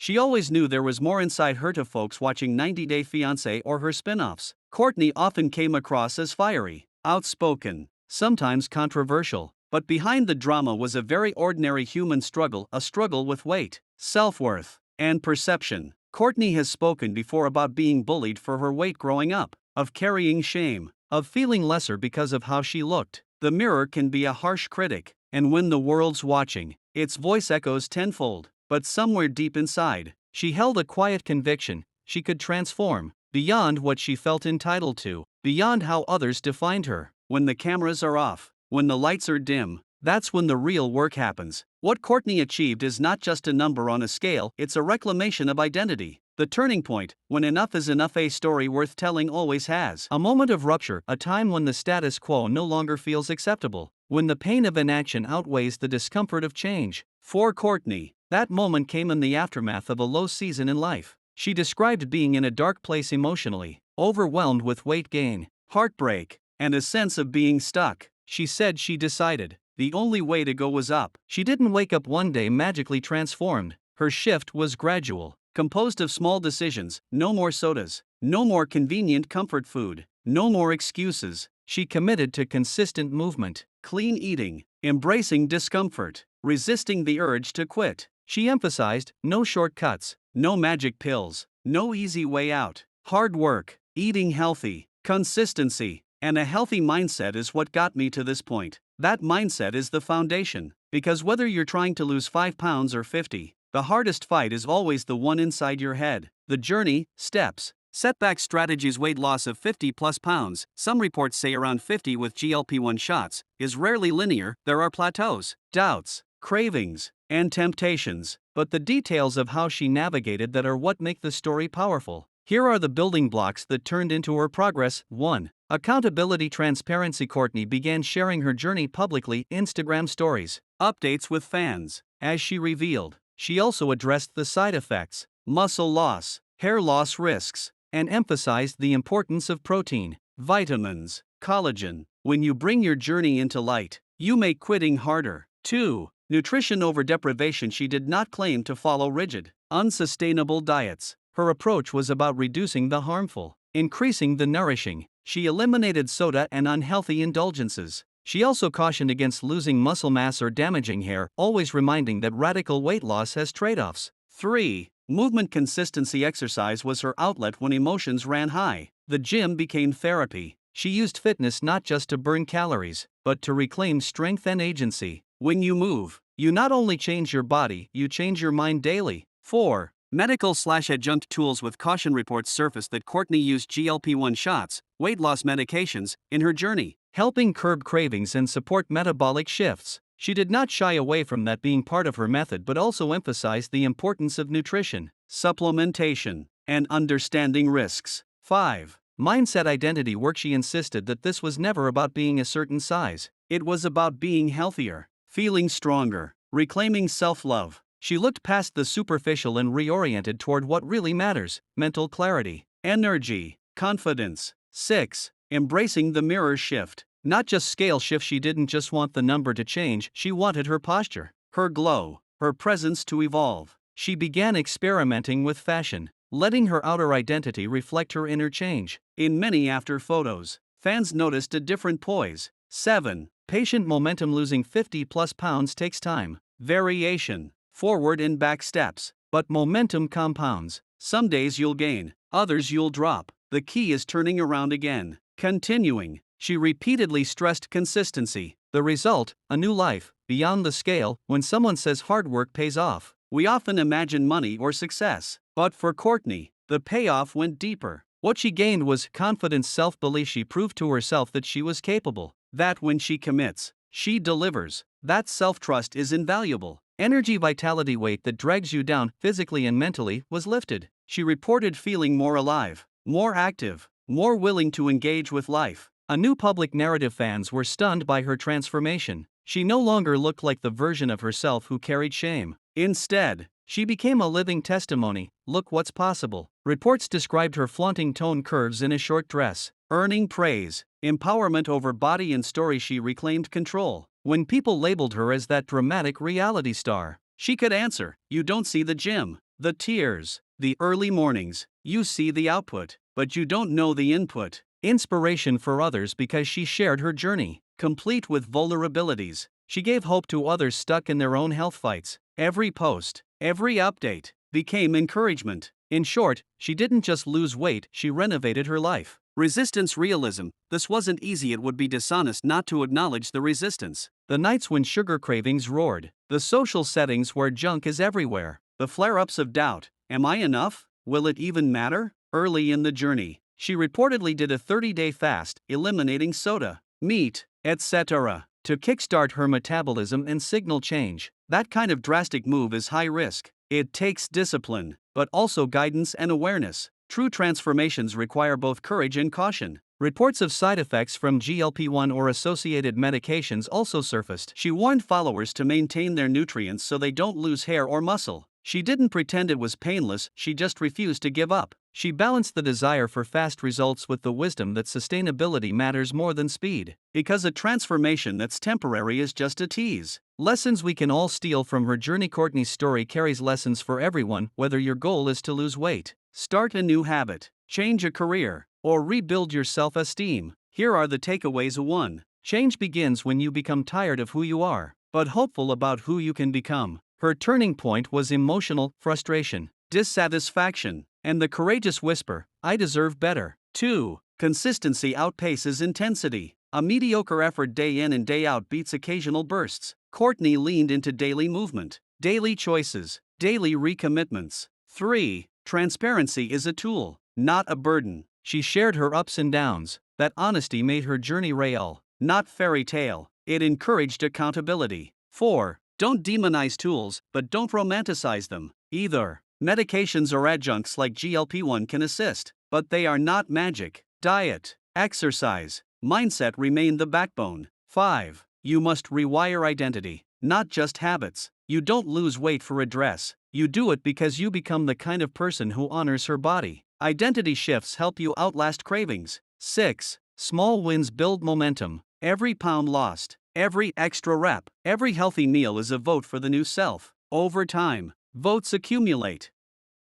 She always knew there was more inside her to folks watching 90 Day Fiancé or her spin-offs. Cortney often came across as fiery, outspoken, sometimes controversial, but behind the drama was a very ordinary human struggle, a struggle with weight, self-worth, and perception. Cortney has spoken before about being bullied for her weight growing up, of carrying shame, of feeling lesser because of how she looked. The mirror can be a harsh critic, and when the world's watching, its voice echoes tenfold. But somewhere deep inside, she held a quiet conviction she could transform, beyond what she felt entitled to, beyond how others defined her. When the cameras are off, when the lights are dim, that's when the real work happens. What Cortney achieved is not just a number on a scale, it's a reclamation of identity. The turning point, when enough is enough, a story worth telling always has. A moment of rupture, a time when the status quo no longer feels acceptable, when the pain of inaction outweighs the discomfort of change. For Cortney, that moment came in the aftermath of a low season in life. She described being in a dark place emotionally, overwhelmed with weight gain, heartbreak, and a sense of being stuck. She said she decided the only way to go was up. She didn't wake up one day magically transformed. Her shift was gradual, composed of small decisions. No more sodas, no more convenient comfort food, no more excuses. She committed to consistent movement, clean eating, embracing discomfort, resisting the urge to quit. She emphasized no shortcuts, no magic pills, no easy way out. Hard work, eating healthy, consistency, and a healthy mindset is what got me to this point. That mindset is the foundation, because whether you're trying to lose 5 pounds or 50, the hardest fight is always the one inside your head. The journey, steps, setback strategies. Weight loss of 50 plus pounds, some reports say around 50 with GLP-1 shots, is rarely linear. There are plateaus, doubts, cravings, and temptations, but the details of how she navigated that are what make the story powerful. Here are the building blocks that turned into her progress. 1. Accountability, transparency. Cortney began sharing her journey publicly, Instagram stories, updates with fans. As she revealed, she also addressed the side effects, muscle loss, hair loss risks, and emphasized the importance of protein, vitamins, collagen. When you bring your journey into light, you make quitting harder. 2. Nutrition over deprivation. She did not claim to follow rigid, unsustainable diets. Her approach was about reducing the harmful, increasing the nourishing. She eliminated soda and unhealthy indulgences. She also cautioned against losing muscle mass or damaging hair, always reminding that radical weight loss has trade-offs. 3. Movement consistency. Exercise was her outlet when emotions ran high. The gym became therapy. She used fitness not just to burn calories, but to reclaim strength and agency. When you move, you not only change your body, you change your mind daily. 4. Medical/adjunct tools. With caution, reports surfaced that Cortney used GLP-1 shots, weight loss medications, in her journey, helping curb cravings and support metabolic shifts. She did not shy away from that being part of her method, but also emphasized the importance of nutrition, supplementation, and understanding risks. 5. Mindset identity work. She insisted that this was never about being a certain size. It was about being healthier, feeling stronger, reclaiming self-love. She looked past the superficial and reoriented toward what really matters: mental clarity, energy, confidence. 6. Embracing the mirror shift. Not just scale shift. She didn't just want the number to change, she wanted her posture, her glow, her presence to evolve. She began experimenting with fashion, letting her outer identity reflect her inner change. In many after photos, fans noticed a different poise. 7. Patient momentum. Losing 50 plus pounds takes time, variation, forward and back steps, but momentum compounds. Some days you'll gain, others you'll drop. The key is turning around again, continuing. She repeatedly stressed consistency. The result, a new life, beyond the scale. When someone says hard work pays off, we often imagine money or success. But for Cortney, the payoff went deeper. What she gained was confidence, self-belief. She proved to herself that she was capable, that when she commits, she delivers. That self-trust is invaluable. Energy, vitality. Weight that drags you down, physically and mentally, was lifted. She reported feeling more alive, more active, more willing to engage with life. A new public narrative. Fans were stunned by her transformation. She no longer looked like the version of herself who carried shame. Instead, she became a living testimony. Look what's possible. Reports described her flaunting toned curves in a short dress, earning praise, empowerment over body and story. She reclaimed control. When people labeled her as that dramatic reality star, she could answer, "You don't see the gym, The tears, the early mornings, you see the output, but you don't know the input. Inspiration for others because she shared her journey, complete with vulnerabilities. She gave hope to others stuck in their own health fights. Every post, every update, became encouragement. In short, she didn't just lose weight, she renovated her life. Resistance realism. This wasn't easy, it would be dishonest not to acknowledge the resistance. The nights when sugar cravings roared, the social settings where junk is everywhere, the flare-ups of doubt. Am I enough? Will it even matter? Early in the journey, she reportedly did a 30-day fast, eliminating soda, meat, etc., to kickstart her metabolism and signal change. That kind of drastic move is high risk. It takes discipline, but also guidance and awareness. True transformations require both courage and caution. Reports of side effects from GLP-1 or associated medications also surfaced. She warned followers to maintain their nutrients so they don't lose hair or muscle. She didn't pretend it was painless, she just refused to give up. She balanced the desire for fast results with the wisdom that sustainability matters more than speed. Because a transformation that's temporary is just a tease. Lessons we can all steal from her journey. Cortney's story carries lessons for everyone, whether your goal is to lose weight, start a new habit, change a career, or rebuild your self-esteem. Here are the takeaways. 1. Change begins when you become tired of who you are, but hopeful about who you can become. Her turning point was emotional frustration, dissatisfaction, and the courageous whisper, I deserve better. 2. Consistency outpaces intensity. A mediocre effort day in and day out beats occasional bursts. Cortney leaned into daily movement, daily choices, daily recommitments. 3. Transparency is a tool, not a burden. She shared her ups and downs. That honesty made her journey real, not fairy tale. It encouraged accountability. 4. Don't demonize tools, but don't romanticize them either. Medications or adjuncts like GLP-1 can assist, but they are not magic. Diet, exercise, mindset remain the backbone. 5. You must rewire identity, not just habits. You don't lose weight for a dress. You do it because you become the kind of person who honors her body. Identity shifts help you outlast cravings. 6. Small wins build momentum. Every pound lost, every extra rep, every healthy meal is a vote for the new self. Over time, votes accumulate.